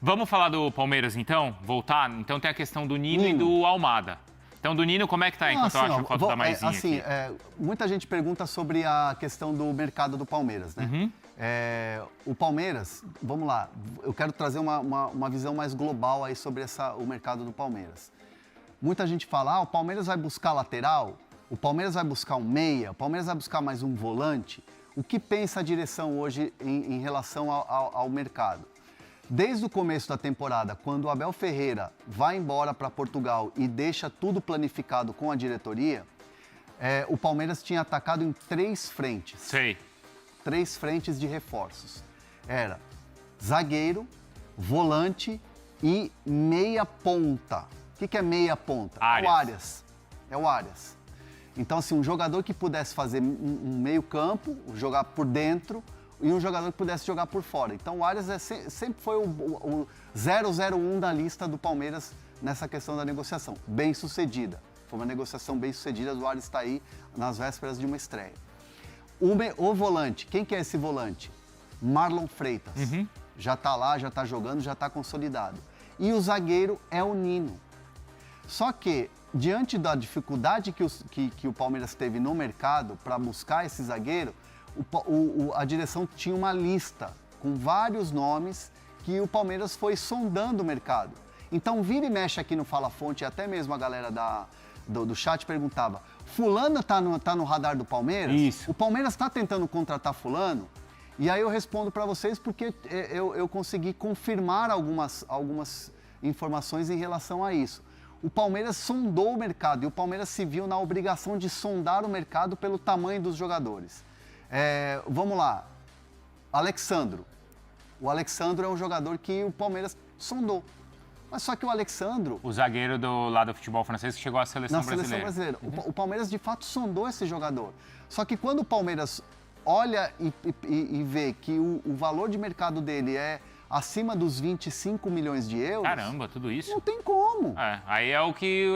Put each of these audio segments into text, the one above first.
Vamos falar do Palmeiras, então? Voltar? Então tem a questão do Nino e do Almada. Então, do Nino, como é que tá, enquanto eu acho a foto da Maisinha aqui? Muita gente pergunta sobre a questão do mercado do Palmeiras, né? O Palmeiras, vamos lá, eu quero trazer uma visão mais global aí sobre o mercado do Palmeiras. Muita gente fala, o Palmeiras vai buscar lateral, o Palmeiras vai buscar um meia, o Palmeiras vai buscar mais um volante. O que pensa a direção hoje em relação ao mercado? Desde o começo da temporada, quando o Abel Ferreira vai embora para Portugal e deixa tudo planificado com a diretoria, o Palmeiras tinha atacado em 3 frentes. Sei. 3 frentes de reforços. Era zagueiro, volante e meia ponta. O que é meia ponta? Arias. É o Arias. Então, assim, um jogador que pudesse fazer um meio campo, jogar por dentro, e um jogador que pudesse jogar por fora. Então o Arias sempre foi o 001 da lista do Palmeiras nessa questão da negociação. Bem sucedida. Foi uma negociação bem sucedida, o Arias está aí nas vésperas de uma estreia. O volante, quem que é esse volante? Marlon Freitas. Já está lá, já está jogando, já está consolidado. E o zagueiro é o Nino. Só que, diante da dificuldade que o Palmeiras teve no mercado para buscar esse zagueiro, a direção tinha uma lista com vários nomes que o Palmeiras foi sondando o mercado. Então, vira e mexe aqui no Fala Fonte, até mesmo a galera do chat perguntava, fulano tá no radar do Palmeiras? Isso. O Palmeiras está tentando contratar fulano? E aí eu respondo para vocês porque eu consegui confirmar algumas informações em relação a isso. O Palmeiras sondou o mercado e o Palmeiras se viu na obrigação de sondar o mercado pelo tamanho dos jogadores. Vamos lá, Alexandro. O Alexandro é um jogador que o Palmeiras sondou. Mas só que o Alexandro... O zagueiro do lado do futebol francês que chegou à seleção brasileira. O Palmeiras, de fato, sondou esse jogador. Só que quando o Palmeiras olha e vê que o valor de mercado dele é acima dos 25 milhões de euros... Caramba, tudo isso? Não tem como. Aí é o que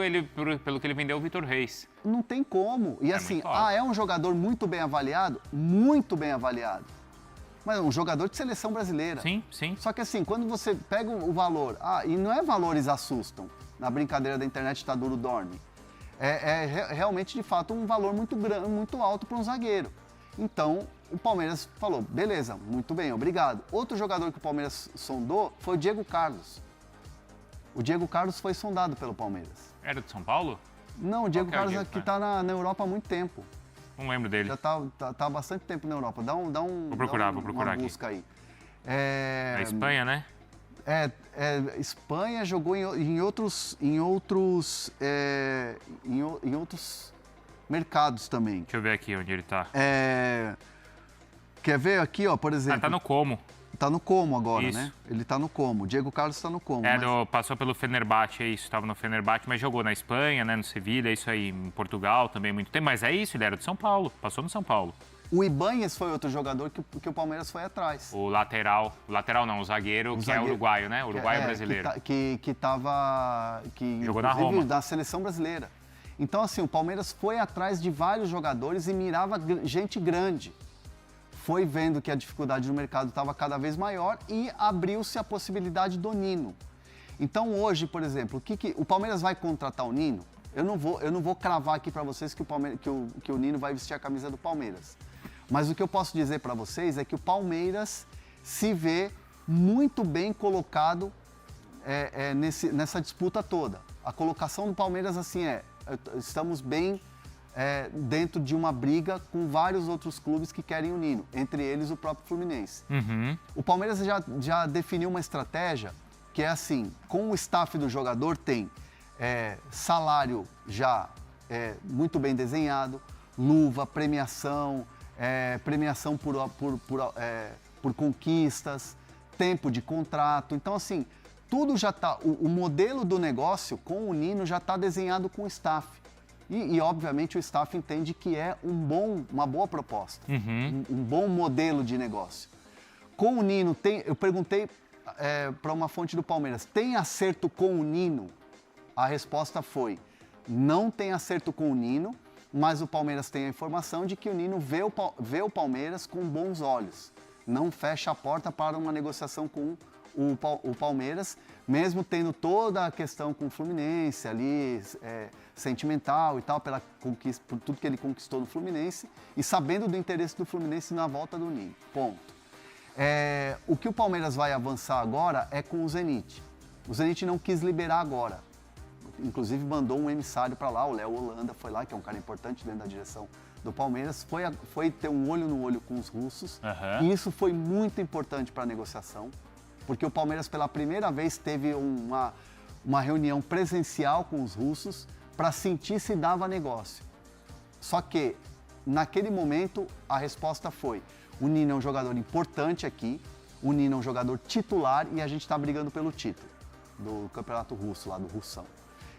pelo que ele vendeu o Vitor Reis. Não tem como. E assim, é um jogador muito bem avaliado? Muito bem avaliado. Mas é um jogador de seleção brasileira. Sim, sim. Só que assim, quando você pega o valor... e não é valores assustam. Na brincadeira da internet tá duro dorme. Realmente, de fato, um valor muito alto para um zagueiro. Então, o Palmeiras falou, beleza, muito bem, obrigado. Outro jogador que o Palmeiras sondou foi o Diego Carlos. O Diego Carlos foi sondado pelo Palmeiras. Era de São Paulo? Não, o Diego Carlos que está na Europa há muito tempo. Não lembro dele. Já está há bastante tempo na Europa. Vou procurar uma aqui. busca aí. É Espanha, né? Espanha, jogou em outros mercados também. Deixa eu ver aqui onde ele tá. Quer ver aqui, ó, por exemplo... tá no Como. Tá no Como agora, Isso. né? Ele tá no Como. O Diego Carlos tá no Como. Passou pelo Fenerbahçe, é isso. Estava no Fenerbahçe, mas jogou na Espanha, né? No Sevilha, é isso aí. Em Portugal também muito tempo. Mas é isso, ele era de São Paulo. Passou no São Paulo. O Ibáñez foi outro jogador que o Palmeiras foi atrás. O lateral não, o zagueiro, que é uruguaio, né? Uruguaio brasileiro. Que jogou na Roma. Da seleção brasileira. Então, assim, o Palmeiras foi atrás de vários jogadores e mirava gente grande. Foi vendo que a dificuldade no mercado estava cada vez maior e abriu-se a possibilidade do Nino. Então, hoje, por exemplo, o Palmeiras vai contratar o Nino? Eu não vou cravar aqui para vocês que o Nino vai vestir a camisa do Palmeiras. Mas o que eu posso dizer para vocês é que o Palmeiras se vê muito bem colocado nessa disputa toda. A colocação do Palmeiras, assim, estamos bem dentro de uma briga com vários outros clubes que querem o Nino, entre eles o próprio Fluminense. O Palmeiras já definiu uma estratégia que é assim, com o staff do jogador tem salário já muito bem desenhado, luva, premiação por conquistas, tempo de contrato. Então, assim, tudo já está... O modelo do negócio com o Nino já está desenhado com o staff. E, obviamente, o staff entende que é uma boa proposta, um bom modelo de negócio. Com o Nino, eu perguntei para uma fonte do Palmeiras, tem acerto com o Nino? A resposta foi, não tem acerto com o Nino, mas o Palmeiras tem a informação de que o Nino vê o Palmeiras com bons olhos. Não fecha a porta para uma negociação com o Palmeiras, mesmo tendo toda a questão com o Fluminense ali, sentimental e tal, pela conquista, por tudo que ele conquistou no Fluminense, e sabendo do interesse do Fluminense na volta do Ninho. Ponto. O que o Palmeiras vai avançar agora é com o Zenit. O Zenit não quis liberar agora. Inclusive mandou um emissário para lá, o Léo Holanda foi lá, que é um cara importante dentro da direção do Palmeiras, foi ter um olho no olho com os russos. E isso foi muito importante para a negociação, porque o Palmeiras pela primeira vez teve uma reunião presencial com os russos para sentir se dava negócio. Só que, naquele momento, a resposta foi: o Nino é um jogador importante aqui, o Nino é um jogador titular e a gente está brigando pelo título do campeonato russo, lá do Russão.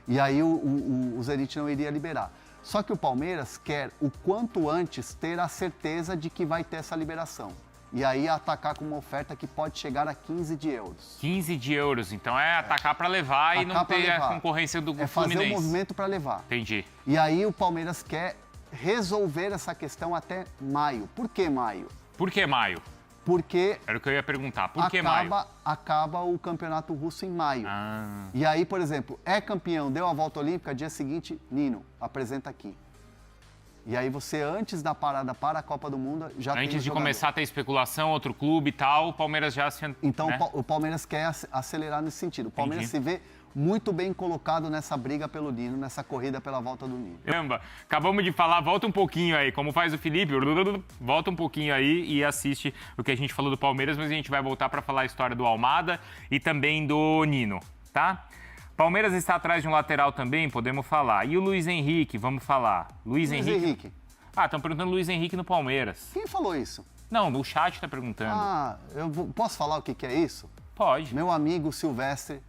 E aí o Zenit não iria liberar. Só que o Palmeiras quer, o quanto antes, ter a certeza de que vai ter essa liberação. E aí atacar com uma oferta que pode chegar a 15 de euros. 15 de euros, então é atacar para levar e não ter a concorrência do Fluminense. É fazer o movimento para levar. Entendi. E aí o Palmeiras quer resolver essa questão até maio. Por que maio? Por que maio? Porque era o que eu ia perguntar. Por que maio? Acaba o campeonato russo em maio. E aí, por exemplo, é campeão, deu a volta olímpica, dia seguinte, Nino, apresenta aqui. E aí você, antes da parada para a Copa do Mundo, já tem antes de começar a ter especulação, outro clube e tal, o Palmeiras já se... Então, né? O Palmeiras quer acelerar nesse sentido. O Palmeiras se vê muito bem colocado nessa briga pelo Nino, nessa corrida pela volta do Nino. Caramba, acabamos de falar, volta um pouquinho aí, como faz o Felipe, volta um pouquinho aí e assiste o que a gente falou do Palmeiras, mas a gente vai voltar para falar a história do Almada e também do Nino, tá? Palmeiras está atrás de um lateral também, podemos falar. E o Luiz Henrique, vamos falar. Luiz Henrique. Estão perguntando Luiz Henrique no Palmeiras. Quem falou isso? Não, no chat está perguntando. Posso falar o que é isso? Pode. Meu amigo Silvestre,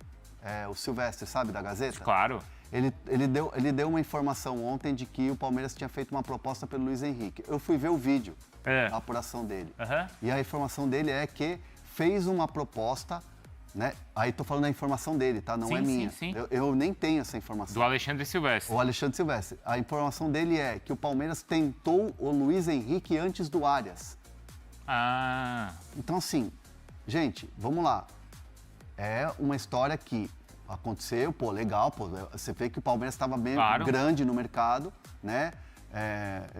o Silvestre, sabe, da Gazeta? Claro. Ele deu uma informação ontem de que o Palmeiras tinha feito uma proposta pelo Luiz Henrique. Eu fui ver o vídeo, a apuração dele. E a informação dele é que fez uma proposta, né? Aí tô falando da informação dele, tá? Não é minha. Sim. Eu nem tenho essa informação. Do Alexandre Silvestre. O Alexandre Silvestre. A informação dele é que o Palmeiras tentou o Luiz Henrique antes do Arias. Então, assim, gente, vamos lá. É uma história que aconteceu, legal, você vê que o Palmeiras estava bem grande no mercado, né?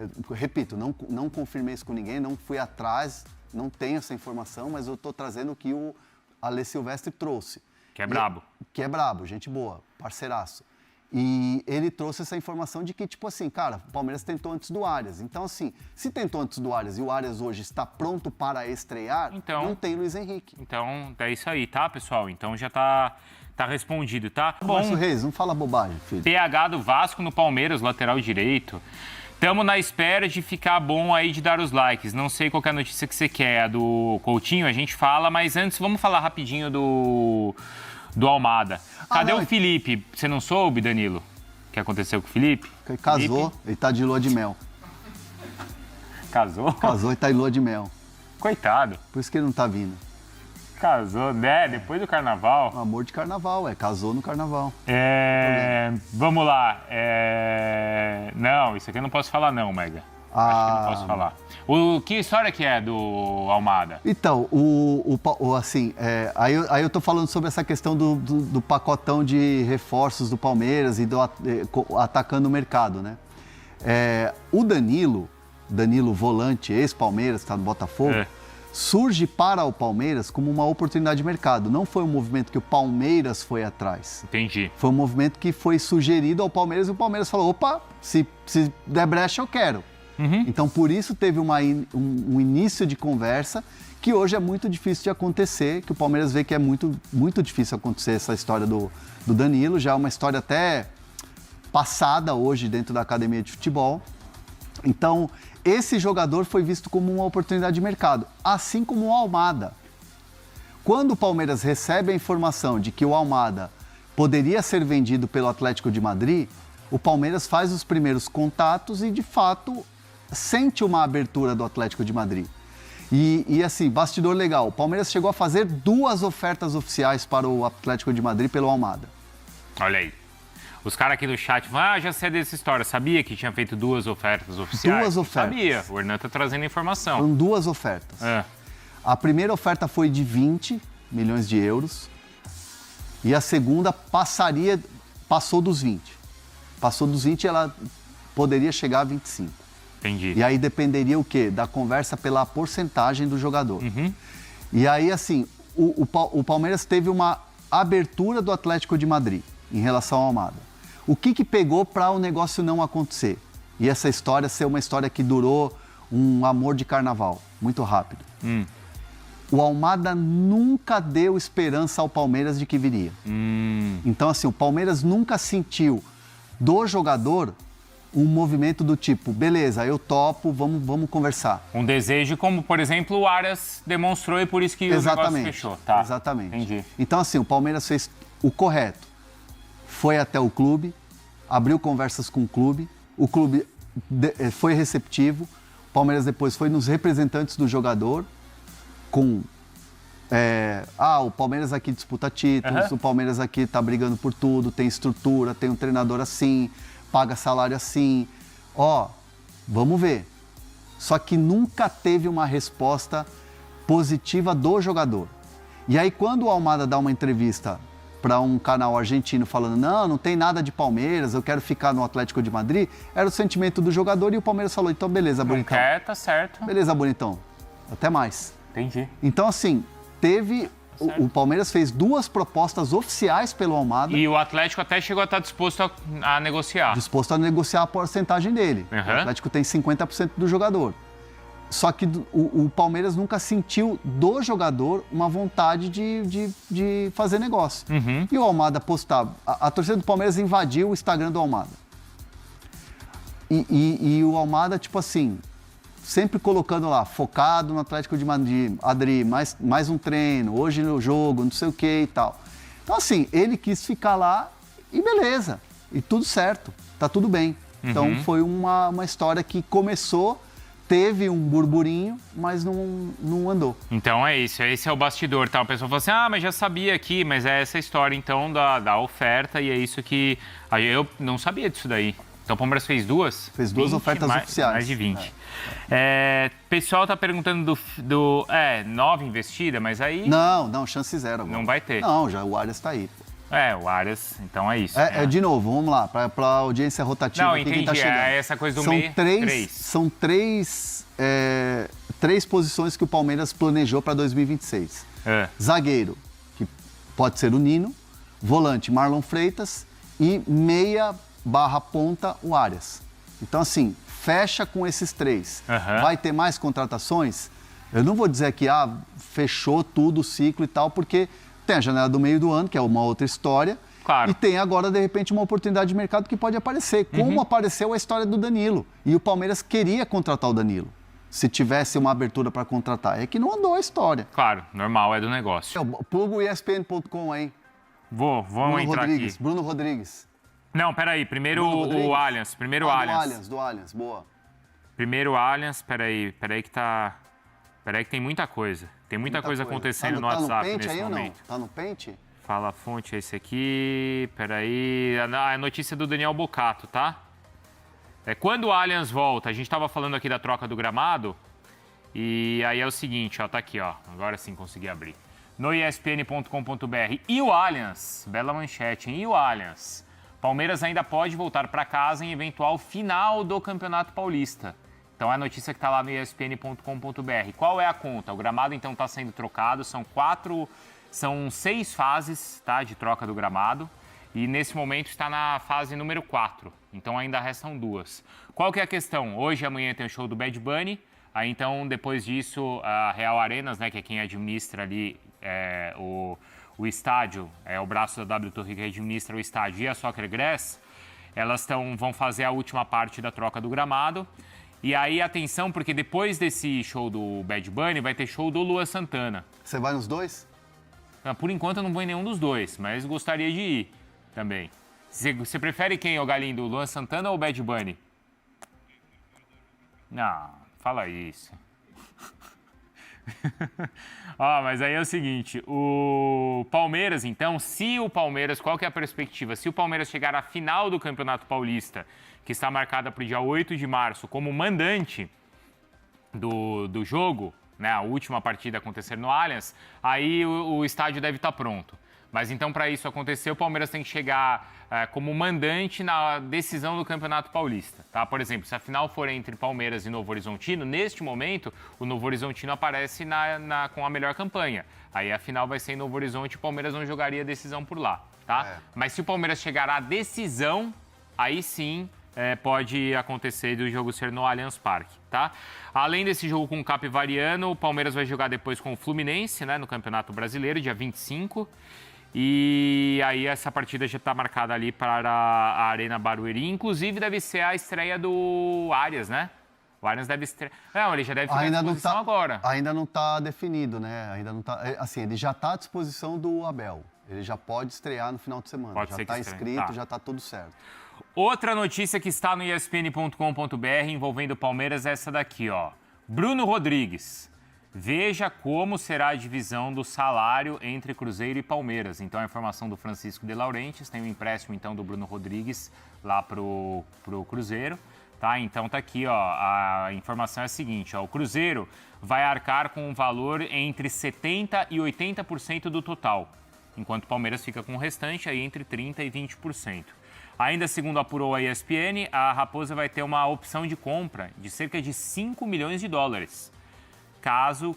Eu repito, não confirmei isso com ninguém, não fui atrás, não tenho essa informação, mas eu estou trazendo o que o Ale Silvestre trouxe. Que é brabo. Que é brabo, gente boa, parceiraço. E ele trouxe essa informação de que, tipo assim, cara, o Palmeiras tentou antes do Arias. Então, assim, se tentou antes do Arias e o Arias hoje está pronto para estrear, não tem Luiz Henrique. Então, é isso aí, tá, pessoal? Então já tá respondido, tá? Márcio Reis, não fala bobagem, filho. PH do Vasco no Palmeiras, lateral direito. Tamo na espera de ficar bom aí de dar os likes. Não sei qual é a notícia que você quer. A do Coutinho, a gente fala, mas antes vamos falar rapidinho do Almada. Cadê o Felipe? Você não soube, Danilo? O que aconteceu com o Felipe? Ele casou, ele tá de lua de mel. Casou? Casou e tá em lua de mel. Coitado. Por isso que ele não tá vindo. Casou, né? Depois do carnaval. Amor de carnaval, casou no carnaval. Vamos lá. Não, isso aqui eu não posso falar não, Mega. Acho que não posso falar. Que história que é do Almada? Então, aí eu tô falando sobre essa questão do pacotão de reforços do Palmeiras e atacando o mercado, né? O Danilo volante, ex-Palmeiras, está no Botafogo, surge para o Palmeiras como uma oportunidade de mercado. Não foi um movimento que o Palmeiras foi atrás. Entendi. Foi um movimento que foi sugerido ao Palmeiras e o Palmeiras falou, opa, se der brecha eu quero. Então, por isso teve um início de conversa que hoje é muito difícil de acontecer, que o Palmeiras vê que é muito, muito difícil acontecer essa história do Danilo, já é uma história até passada hoje dentro da academia de futebol. Então, esse jogador foi visto como uma oportunidade de mercado, assim como o Almada. Quando o Palmeiras recebe a informação de que o Almada poderia ser vendido pelo Atlético de Madrid, o Palmeiras faz os primeiros contatos e, de fato, sente uma abertura do Atlético de Madrid. E assim, bastidor legal, o Palmeiras chegou a fazer 2 ofertas oficiais para o Atlético de Madrid pelo Almada. Olha aí. Os caras aqui do chat falam, já sei dessa história. Sabia que tinha feito 2 ofertas oficiais? 2 ofertas. Sabia. O Hernan tá trazendo informação. Foram 2 ofertas. É. A primeira oferta foi de 20, milhões de euros. E a segunda passou dos 20. Passou dos 20, ela poderia chegar a 25. Entendi. E aí dependeria o quê? Da conversa pela porcentagem do jogador. E aí, assim, o Palmeiras teve uma abertura do Atlético de Madrid em relação ao Almada. O que pegou para o negócio não acontecer? E essa história ser uma história que durou um amor de carnaval, muito rápido. O Almada nunca deu esperança ao Palmeiras de que viria. Então, assim, o Palmeiras nunca sentiu do jogador um movimento do tipo, beleza, eu topo, vamos conversar. Um desejo como, por exemplo, o Arias demonstrou e por isso que o negócio fechou. Tá. Exatamente. Entendi. Então, assim, o Palmeiras fez o correto. Foi até o clube, abriu conversas com o clube foi receptivo, o Palmeiras depois foi nos representantes do jogador com... o Palmeiras aqui disputa títulos, o Palmeiras aqui tá brigando por tudo, tem estrutura, tem um treinador assim, paga salário assim, vamos ver. Só que nunca teve uma resposta positiva do jogador. E aí quando o Almada dá uma entrevista para um canal argentino falando não tem nada de Palmeiras, eu quero ficar no Atlético de Madrid, era o sentimento do jogador e o Palmeiras falou, então beleza, bonitão. Não quer, tá certo. Beleza, bonitão. Até mais. Entendi. Então, assim, teve... O Palmeiras fez 2 propostas oficiais pelo Almada. E o Atlético até chegou a estar disposto a negociar. Disposto a negociar a porcentagem dele. O Atlético tem 50% do jogador. Só que o Palmeiras nunca sentiu do jogador uma vontade de fazer negócio. E o Almada postava... A torcida do Palmeiras invadiu o Instagram do Almada. E o Almada, tipo assim... sempre colocando lá, focado no Atlético de Madrid, Adri, mais um treino, hoje no jogo, não sei o que e tal. Então, assim, ele quis ficar lá e beleza, e tudo certo, tá tudo bem. Então, foi uma história que começou, teve um burburinho, mas não andou. Então é isso, esse é o bastidor, tá? A pessoa fala assim, mas já sabia aqui, mas é essa história, então, da oferta, e é isso que... eu não sabia disso daí. Então o Palmeiras fez 2? Fez 2 ofertas oficiais. Mais de 20. Pessoal tá perguntando nova investida, mas aí... Não, chance zero agora. Não vai ter. Não, já o Arias tá aí. O Arias, então é isso. De novo, vamos lá, pra audiência rotativa. Não, aqui, entendi, quem tá chegando. Essa coisa do meio. São três posições que o Palmeiras planejou para 2026. Zagueiro, que pode ser o Nino, volante Marlon Freitas e meia/ponta o Arias. Então, assim, fecha com esses 3. Vai ter mais contratações? Eu não vou dizer que fechou tudo o ciclo e tal, porque tem a janela do meio do ano, que é uma outra história. Claro. E tem agora, de repente, uma oportunidade de mercado que pode aparecer. Como apareceu a história do Danilo. E o Palmeiras queria contratar o Danilo, se tivesse uma abertura para contratar. É que não andou a história. Claro, normal, é do negócio. Pluga o ESPN.com aí. Vamos entrar aqui. Bruno Rodrigues. Não, peraí. Primeiro o Allianz. Primeiro Allianz. Do Allianz, boa. Primeiro Allianz, peraí que tá... Peraí que tem muita coisa. Tem muita coisa acontecendo no WhatsApp nesse aí momento. Tá no pente? Fala a fonte, esse aqui. Peraí. A notícia do Daniel Bocato, tá? Quando o Allianz volta, a gente tava falando aqui da troca do gramado. E aí é o seguinte, tá aqui, agora sim consegui abrir. No ESPN.com.br. E o Allianz, bela manchete, hein? E o Allianz? Palmeiras ainda pode voltar para casa em eventual final do Campeonato Paulista. Então é a notícia que está lá no ESPN.com.br. Qual é a conta? O gramado então está sendo trocado, são 6 fases, tá, de troca do gramado. E nesse momento está na fase número 4, então ainda restam 2. Qual que é a questão? Hoje e amanhã tem o show do Bad Bunny, aí então depois disso a Real Arenas, né, que é quem administra ali o estádio, o braço da W Torre que administra o estádio e a Soccer Grass, elas vão fazer a última parte da troca do gramado. E aí, atenção, porque depois desse show do Bad Bunny, vai ter show do Luan Santana. Você vai nos 2? Por enquanto, eu não vou em nenhum dos 2, mas gostaria de ir também. Você prefere quem, ô Galindo, Luan Santana ou Bad Bunny? Não, fala isso. Mas aí é o seguinte, o Palmeiras, então, qual que é a perspectiva? Se o Palmeiras chegar à final do Campeonato Paulista, que está marcada para o dia 8 de março, como mandante do jogo, né, a última partida acontecer no Allianz, aí o estádio deve estar pronto. Mas então, para isso acontecer, o Palmeiras tem que chegar como mandante na decisão do Campeonato Paulista. Tá? Por exemplo, se a final for entre Palmeiras e Novo Horizontino, neste momento, o Novo Horizontino aparece com a melhor campanha. Aí a final vai ser em Novo Horizonte e o Palmeiras não jogaria a decisão por lá. Tá? Mas se o Palmeiras chegar à decisão, aí sim pode acontecer do jogo ser no Allianz Parque. Tá? Além desse jogo com o Capivariano, o Palmeiras vai jogar depois com o Fluminense, né, no Campeonato Brasileiro, dia 25. E aí essa partida já está marcada ali para a Arena Barueri. Inclusive deve ser a estreia do Arias, né? O Arias deve estrear. Não, ele já deve ficar à disposição agora. Ainda não está definido, né? Ainda não tá. Assim, ele já está à disposição do Abel. Ele já pode estrear no final de semana. Pode já ser que está estreie. inscrito, já está tudo certo. Outra notícia que está no espn.com.br envolvendo o Palmeiras é essa daqui, ó. Bruno Rodrigues. Veja como será a divisão do salário entre Cruzeiro e Palmeiras. Então, a informação do Francisco de Laurentiis, tem o empréstimo, então, do Bruno Rodrigues lá pro Cruzeiro, tá? Então, tá aqui, ó, a informação é a seguinte, ó, o Cruzeiro vai arcar com um valor entre 70% e 80% do total, enquanto o Palmeiras fica com o restante aí entre 30% e 20%. Ainda segundo apurou a ESPN, a Raposa vai ter uma opção de compra de cerca de 5 milhões de dólares. Caso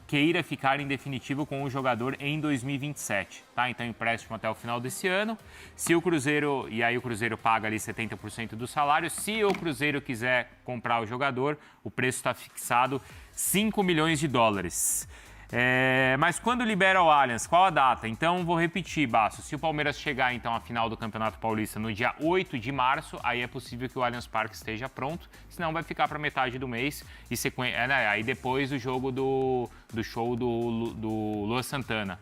queira ficar em definitivo com o jogador em 2027, tá? Então, empréstimo até o final desse ano. Se o Cruzeiro, e aí o Cruzeiro paga ali 70% do salário, se o Cruzeiro quiser comprar o jogador, o preço está fixado 5 milhões de dólares. Mas quando libera o Allianz, qual a data? Então, vou repetir, Basso. Se o Palmeiras chegar, então, à final do Campeonato Paulista no dia 8 de março, aí é possível que o Allianz Parque esteja pronto, senão vai ficar para metade do mês e aí depois o jogo do show do Lua Santana,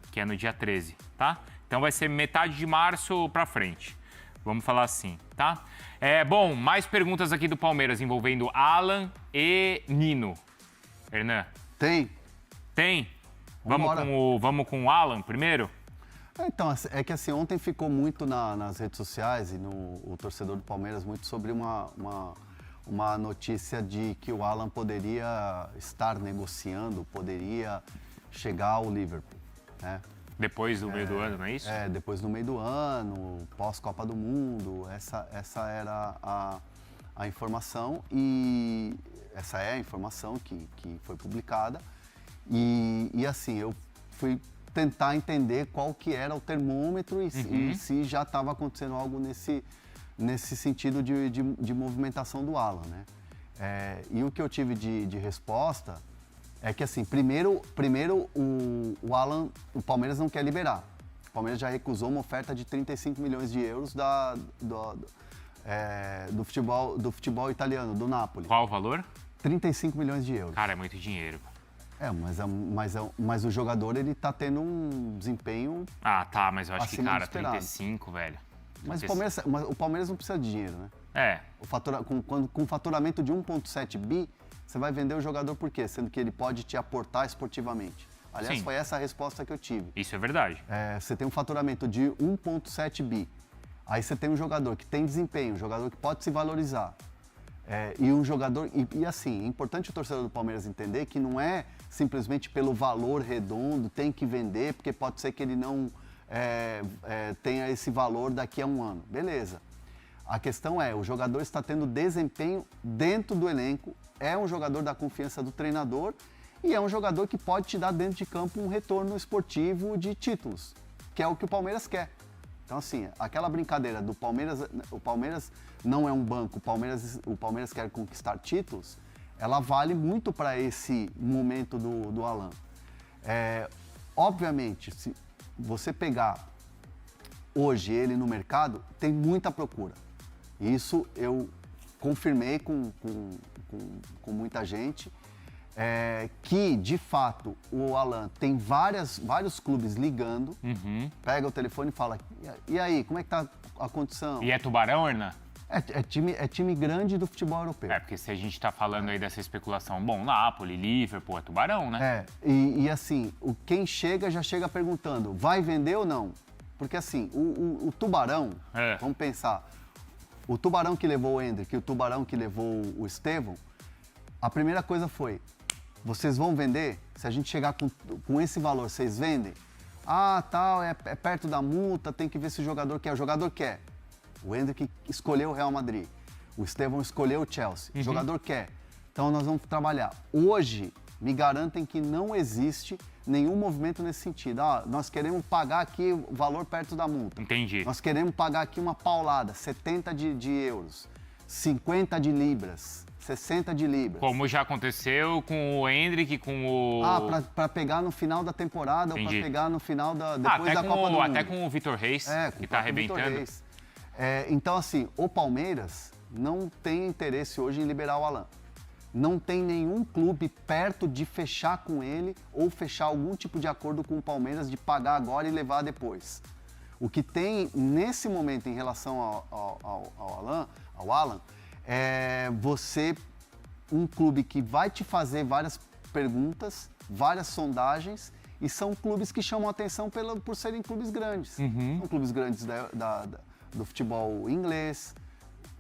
que é no dia 13, tá? Então, vai ser metade de março para frente. Vamos falar assim, tá? Bom, mais perguntas aqui do Palmeiras envolvendo Alan e Nino. Hernan? Tem. Vamos com o Alan primeiro? Então, é que assim, ontem ficou muito nas redes sociais e o torcedor do Palmeiras muito sobre uma notícia de que o Alan poderia estar negociando, poderia chegar ao Liverpool, né? Depois do meio do ano, não é isso? Depois do meio do ano, pós-Copa do Mundo, essa era a informação e essa é a informação que foi publicada. E assim, eu fui tentar entender qual que era o termômetro e se já estava acontecendo algo nesse sentido de movimentação do Alan, né? E o que eu tive de resposta é que, assim, primeiro o Alan, o Palmeiras não quer liberar. O Palmeiras já recusou uma oferta de 35 milhões de euros do futebol italiano, do Napoli. Qual o valor? 35 milhões de euros. Cara, é muito dinheiro. Mas o jogador, ele tá tendo um desempenho. Ah, tá, mas eu acho que, cara, 35, velho. Mas o Palmeiras não precisa de dinheiro, né? Com faturamento de 1,7 bi, você vai vender o jogador por quê? Sendo que ele pode te aportar esportivamente. Aliás, Sim. Foi essa a resposta que eu tive. Isso é verdade. Você tem um faturamento de 1,7 bi. Aí você tem um jogador que tem desempenho, um jogador que pode se valorizar. E um jogador. E assim, é importante o torcedor do Palmeiras entender que não é simplesmente pelo valor redondo, tem que vender, porque pode ser que ele não tenha esse valor daqui a um ano. Beleza. A questão o jogador está tendo desempenho dentro do elenco, é um jogador da confiança do treinador e é um jogador que pode te dar dentro de campo um retorno esportivo de títulos, que é o que o Palmeiras quer. Então, assim, aquela brincadeira do Palmeiras, o Palmeiras não é um banco, o Palmeiras quer conquistar títulos, ela vale muito para esse momento do Alan. Obviamente, se você pegar hoje ele no mercado, tem muita procura. Isso eu confirmei com muita gente, que, de fato, o Alan tem vários clubes ligando, pega o telefone e fala, e aí, como é que tá a condição? E é Tubarão, Hernan? É time grande do futebol europeu. Porque se a gente tá falando aí dessa especulação, bom, Napoli, Liverpool, é Tubarão, né? E assim, quem já chega perguntando, vai vender ou não? Porque assim, o Tubarão, vamos pensar, o Tubarão que levou o Endrick e o Tubarão que levou o Estevão, a primeira coisa foi, vocês vão vender? Se a gente chegar com esse valor, vocês vendem? Ah, tal, é perto da multa, tem que ver se o jogador quer. O jogador quer. O Endrick escolheu o Real Madrid. O Estevão escolheu o Chelsea. O jogador quer. Então nós vamos trabalhar. Hoje, me garantem que não existe nenhum movimento nesse sentido. Ah, nós queremos pagar aqui o valor perto da multa. Entendi. Nós queremos pagar aqui uma paulada, 70 de euros, 50 de libras, 60 de libras. Como já aconteceu com o Endrick, com o... para pegar no final da temporada. Entendi. Ou para pegar no final depois da Copa do Mundo. Até com o Vitor Reis, que está arrebentando. Então, assim, o Palmeiras não tem interesse hoje em liberar o Alan. Não tem nenhum clube perto de fechar com ele ou fechar algum tipo de acordo com o Palmeiras de pagar agora e levar depois. O que tem nesse momento em relação ao Alan é um clube que vai te fazer várias perguntas, várias sondagens, e são clubes que chamam a atenção por serem clubes grandes. São clubes grandes do futebol inglês,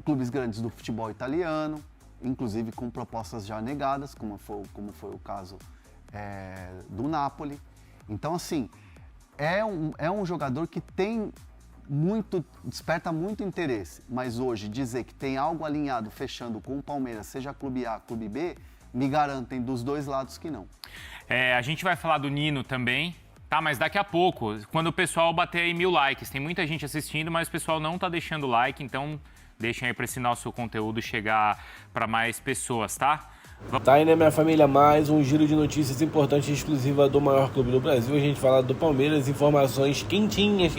clubes grandes do futebol italiano, inclusive com propostas já negadas, como foi o caso do Napoli. Então, assim, é um jogador que desperta muito interesse, mas hoje dizer que tem algo alinhado, fechando com o Palmeiras, seja clube A, clube B, me garantem dos dois lados que não. A gente vai falar do Nino também, tá? Mas daqui a pouco, quando o pessoal bater aí 1000 likes. Tem muita gente assistindo, mas o pessoal não tá deixando like, então deixem aí para esse nosso conteúdo chegar para mais pessoas, tá? Tá aí, né, minha família, mais um giro de notícias importantes exclusiva do maior clube do Brasil. A gente fala do Palmeiras, informações quentinhas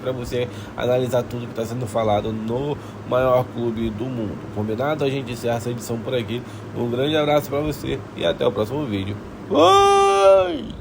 para você analisar tudo que está sendo falado no maior clube do mundo. Combinado? A gente encerra essa edição por aqui. Um grande abraço para você e até o próximo vídeo. Oi!